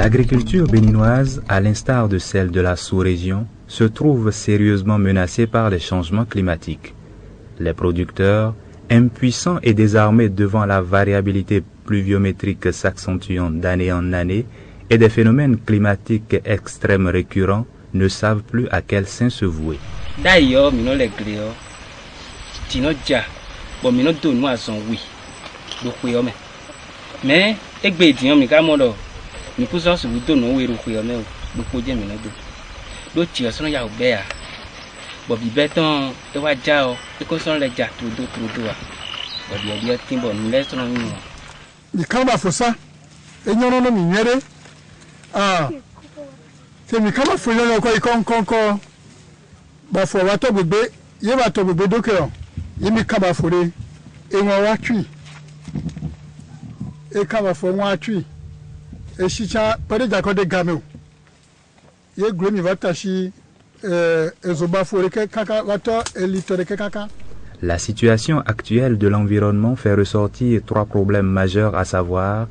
L'agriculture béninoise, à l'instar de celle de la sous-région, se trouve sérieusement menacée par les changements climatiques. Les producteurs, impuissants et désarmés devant la variabilité pluviométrique s'accentuant d'année en année et des phénomènes climatiques extrêmes récurrents, ne savent plus à quel saint se vouer. D'ailleurs, mino les gléo, tino ja, bon mino do nous à son oui, do kuyome. Mais egbe dion mi kamodo, mi kuso su do no we ru kuyome o, do koje mino do ti so ya obea. Bo bi beton e wa ja o, e ko so le ja trudo a. Bo bi timbo ni le so no mi. Ni kama fosa, e nyono no mi nyere. Ah. C'est mi kama fo yo ko ikon ba fo wa to gbegbe ye ba to gbegbe doke o ye mi kama fo re e won wa twi e kama fo won atwi e shicha pere jako de game o ye gro mi va tashi ezoba fo re kaka wa to elitore kaka. La situation actuelle de l'environnement fait ressortir trois problèmes majeurs, à savoir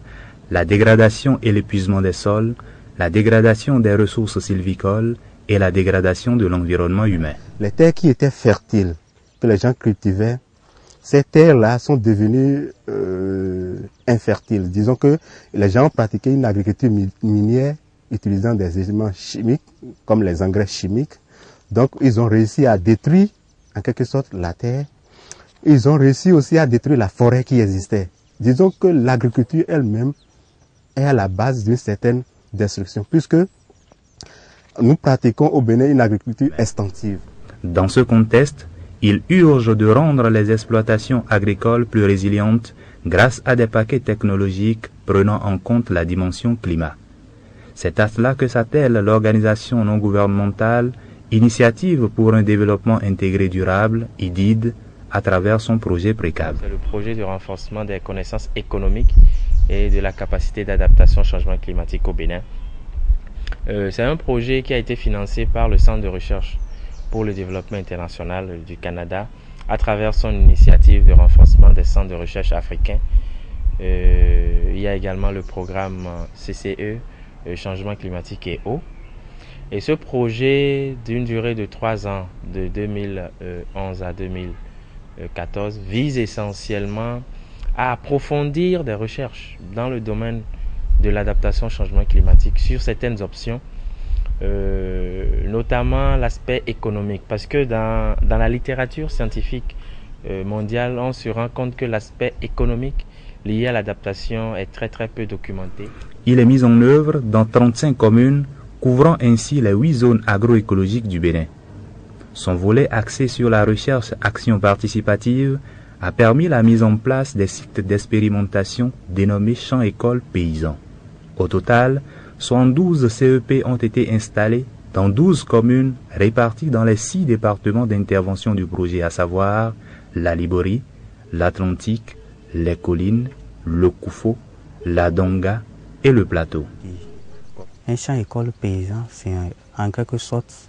la dégradation et l'épuisement des sols, la dégradation des ressources sylvicoles et la dégradation de l'environnement humain. Les terres qui étaient fertiles, que les gens cultivaient, ces terres-là sont devenues infertiles. Disons que les gens pratiquaient une agriculture minière utilisant des éléments chimiques, comme les engrais chimiques. Donc ils ont réussi à détruire en quelque sorte la terre. Ils ont réussi aussi à détruire la forêt qui existait. Disons que l'agriculture elle-même est à la base d'une certaine destruction, puisque nous pratiquons au Bénin une agriculture extensive. Dans ce contexte, il urge de rendre les exploitations agricoles plus résilientes grâce à des paquets technologiques prenant en compte la dimension climat. C'est à cela que s'attelle l'organisation non gouvernementale Initiative pour un développement intégré durable, IDID, à travers son projet PRECAB. C'est le projet de renforcement des connaissances économiques et de la capacité d'adaptation au changement climatique au Bénin. C'est un projet qui a été financé par le Centre de recherche pour le développement international du Canada à travers son initiative de renforcement des centres de recherche africains. Il y a également le programme CCE, Changement climatique et eau. Et ce projet d'une durée de 3 ans, de 2011 à 2014, vise essentiellement à approfondir des recherches dans le domaine de l'adaptation au changement climatique sur certaines options, notamment l'aspect économique. Parce que dans la littérature scientifique mondiale, on se rend compte que l'aspect économique lié à l'adaptation est très peu documenté. Il est mis en œuvre dans 35 communes, couvrant ainsi les 8 zones agroécologiques du Bénin. Son volet axé sur la recherche action participative a permis la mise en place des sites d'expérimentation dénommés champs écoles paysans. Au total, 72 CEP ont été installés dans 12 communes réparties dans les 6 départements d'intervention du projet, à savoir la Liborie, l'Atlantique, les Collines, le Koufo, la Donga et le Plateau. Un champ école paysan, c'est en quelque sorte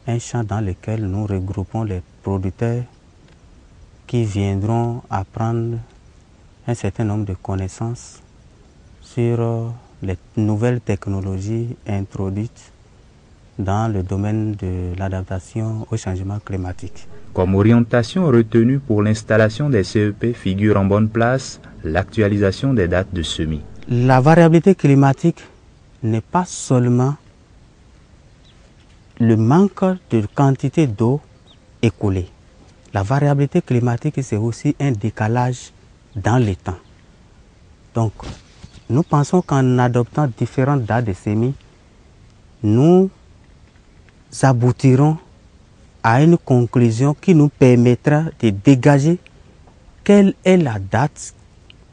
un champ dans lequel nous regroupons les producteurs qui viendront apprendre un certain nombre de connaissances sur les nouvelles technologies introduites dans le domaine de l'adaptation au changement climatique. Comme orientation retenue pour l'installation des CEP figure en bonne place l'actualisation des dates de semis. La variabilité climatique n'est pas seulement le manque de quantité d'eau écoulée. La variabilité climatique, c'est aussi un décalage dans les temps. Donc, nous pensons qu'en adoptant différentes dates de semis, nous aboutirons à une conclusion qui nous permettra de dégager quelle est la date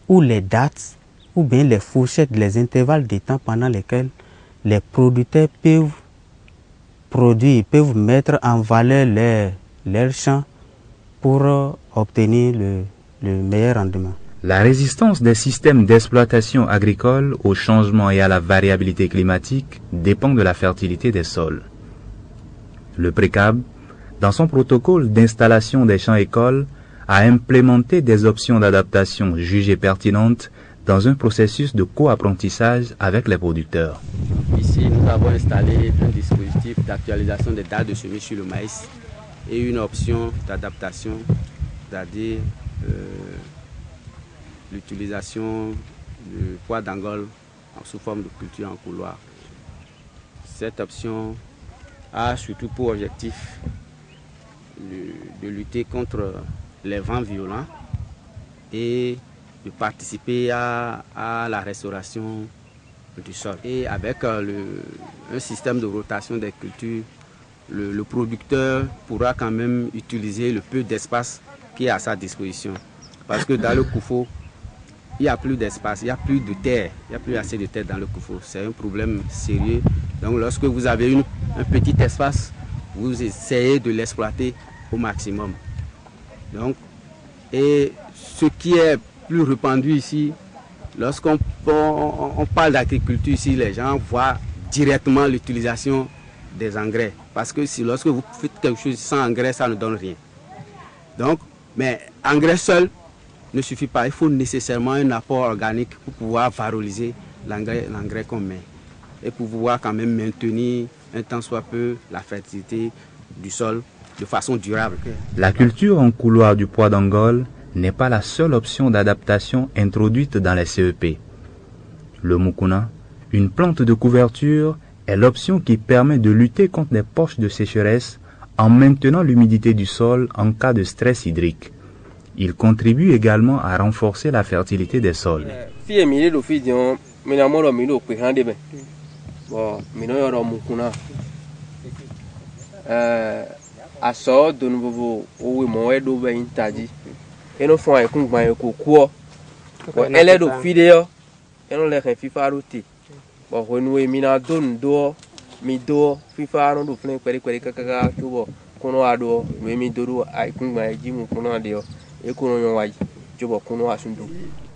ou les dates ou bien les fourchettes, les intervalles de temps pendant lesquels les producteurs peuvent produire, peuvent mettre en valeur leurs champs pour obtenir le meilleur rendement. La résistance des systèmes d'exploitation agricole au changement et à la variabilité climatique dépend de la fertilité des sols. Le PRECAB, dans son protocole d'installation des champs-écoles, a implémenté des options d'adaptation jugées pertinentes dans un processus de co-apprentissage avec les producteurs. Ici, nous avons installé un dispositif d'actualisation des dates de semis sur le maïs et une option d'adaptation, c'est-à-dire l'utilisation du pois d'Angola sous forme de culture en couloir. Cette option a surtout pour objectif de lutter contre les vents violents et de participer à la restauration du sol. Et avec un système de rotation des cultures, le producteur pourra quand même utiliser le peu d'espace qui est à sa disposition. Parce que dans le Koufo, il n'y a plus d'espace, il n'y a plus de terre, il n'y a plus assez de terre dans le Koufo. C'est un problème sérieux. Donc lorsque vous avez un petit espace, vous essayez de l'exploiter au maximum. Donc, et ce qui est plus répandu ici, lorsqu'on parle d'agriculture ici, les gens voient directement l'utilisation des engrais. Parce que lorsque vous faites quelque chose sans engrais, ça ne donne rien. Donc, mais engrais seul ne suffit pas. Il faut nécessairement un apport organique pour pouvoir valoriser l'engrais qu'on met. Et pour pouvoir quand même maintenir un tant soit peu la fertilité du sol de façon durable. La culture en couloir du pois d'Angola n'est pas la seule option d'adaptation introduite dans les CEP. Le mukuna, une plante de couverture, est l'option qui permet de lutter contre les poches de sécheresse en maintenant l'humidité du sol en cas de stress hydrique. Il contribue également à renforcer la fertilité des sols.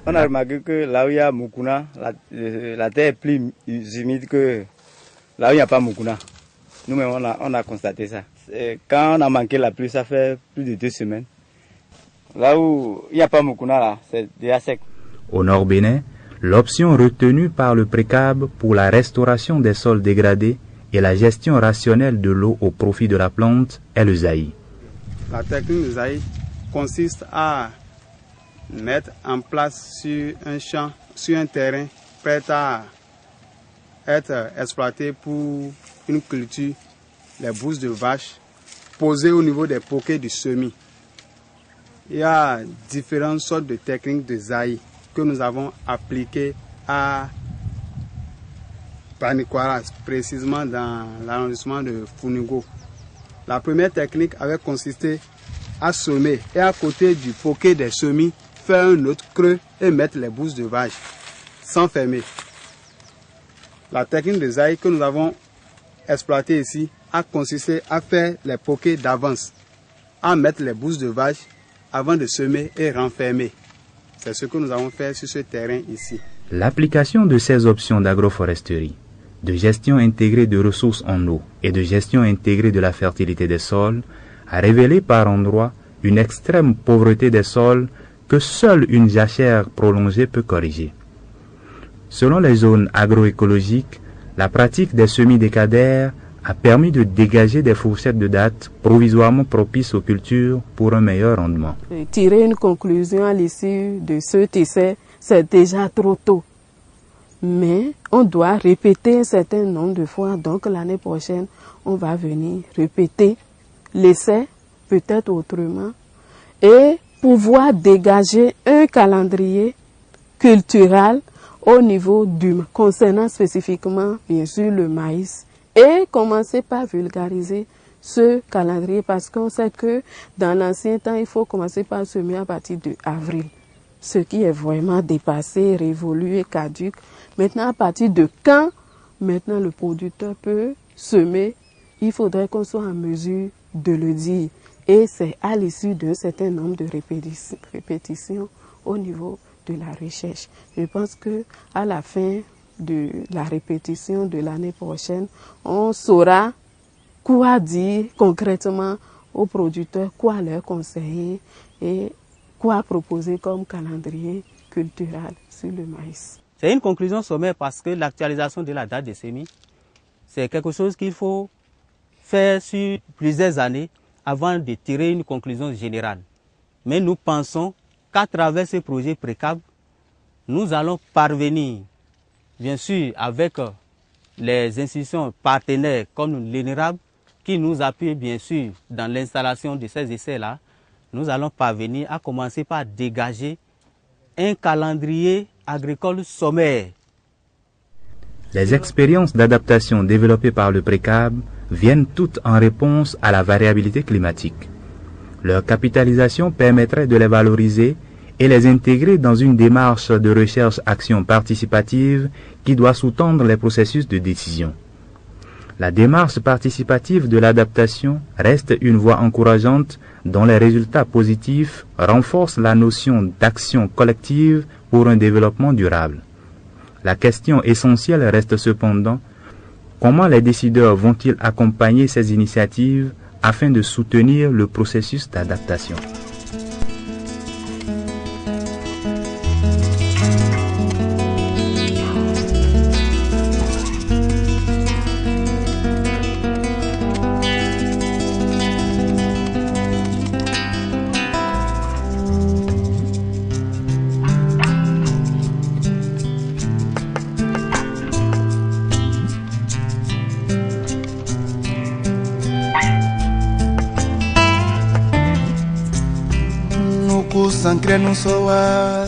On a remarqué que là où il y a mukuna, la terre est plus humide que là où il n'y a pas mukuna. Nous-mêmes, on a constaté ça. Quand on a manqué la pluie, ça fait plus de 2 semaines. Là où il n'y a pas mukuna, là, c'est déjà sec. Au Nord Bénin, l'option retenue par le PRECAB pour la restauration des sols dégradés et la gestion rationnelle de l'eau au profit de la plante est le zaï. La technique de zaï consiste à mettre en place sur un champ, sur un terrain prêt à être exploité pour une culture, les bousses de vache posées au niveau des poquets du semis. Il y a différentes sortes de techniques de zaï que nous avons appliquées à Panikwara, précisément dans l'arrondissement de Funigo. La première technique avait consisté à semer et à côté du poquet des semis, faire un autre creux et mettre les bousses de vache sans fermer. La technique de zaï que nous avons exploitée ici a consisté à faire les poquets d'avance, à mettre les bousses de vache avant de semer et renfermer. C'est ce que nous avons fait sur ce terrain ici. L'application de ces options d'agroforesterie, de gestion intégrée de ressources en eau et de gestion intégrée de la fertilité des sols a révélé par endroits une extrême pauvreté des sols que seule une jachère prolongée peut corriger. Selon les zones agroécologiques, la pratique des semis décadaires a permis de dégager des fourchettes de date provisoirement propices aux cultures pour un meilleur rendement. Tirer une conclusion à l'issue de cet essai, c'est déjà trop tôt. Mais on doit répéter un certain nombre de fois, donc l'année prochaine, on va venir répéter l'essai, peut-être autrement, et pouvoir dégager un calendrier culturel au niveau concernant spécifiquement, bien sûr, le maïs, et commencer par vulgariser ce calendrier, parce qu'on sait que dans l'ancien temps, il faut commencer par semer à partir de avril, ce qui est vraiment dépassé, révolu et caduque. Maintenant, à partir de quand maintenant le producteur peut semer, il faudrait qu'on soit en mesure de le dire. Et c'est à l'issue d'un certain nombre de répétitions au niveau de la recherche. Je pense que à la fin de la répétition de l'année prochaine, on saura quoi dire concrètement aux producteurs, quoi leur conseiller et quoi proposer comme calendrier culturale sur le maïs. C'est une conclusion sommaire parce que l'actualisation de la date des semis, c'est quelque chose qu'il faut faire sur plusieurs années avant de tirer une conclusion générale. Mais nous pensons qu'à travers ce projet PRECAB, nous allons parvenir, bien sûr, avec les institutions partenaires comme l'ENERAB, qui nous appuient bien sûr dans l'installation de ces essais-là, nous allons parvenir à commencer par dégager un calendrier agricole sommaire. Les expériences d'adaptation développées par le PRECAB viennent toutes en réponse à la variabilité climatique. Leur capitalisation permettrait de les valoriser et les intégrer dans une démarche de recherche-action participative qui doit sous-tendre les processus de décision. La démarche participative de l'adaptation reste une voie encourageante dont les résultats positifs renforcent la notion d'action collective pour un développement durable. La question essentielle reste cependant, comment les décideurs vont-ils accompagner ces initiatives afin de soutenir le processus d'adaptation? Sankre no soa